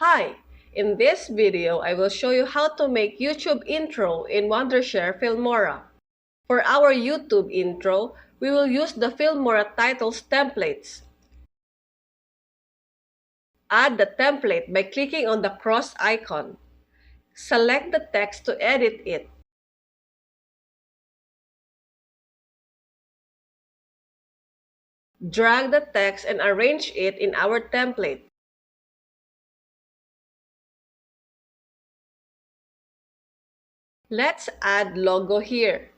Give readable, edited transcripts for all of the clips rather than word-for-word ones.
Hi! In this video, I will show you how to make YouTube intro in Wondershare Filmora. For our YouTube intro, we will use the Filmora titles templates. Add the template by clicking on the cross icon. Select the text to edit it. Drag the text and arrange it in our template. Let's add logo here.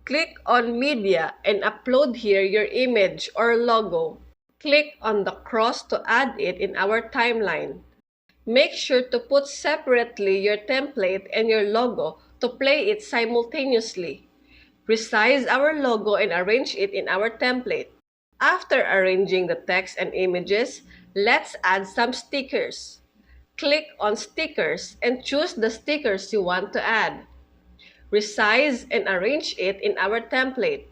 Click on Media and upload here your image or logo. Click on the cross to add it in our timeline. Make sure to put separately your template and your logo to play it simultaneously. Resize our logo and arrange it in our template. After arranging the text and images, let's add some stickers. Click on Stickers and choose the stickers you want to add. Resize and arrange it in our template.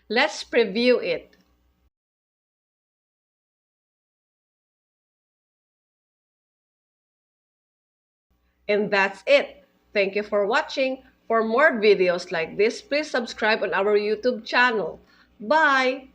Let's preview it. And that's it. Thank you for watching. For more videos like this, please subscribe on our YouTube channel. Bye!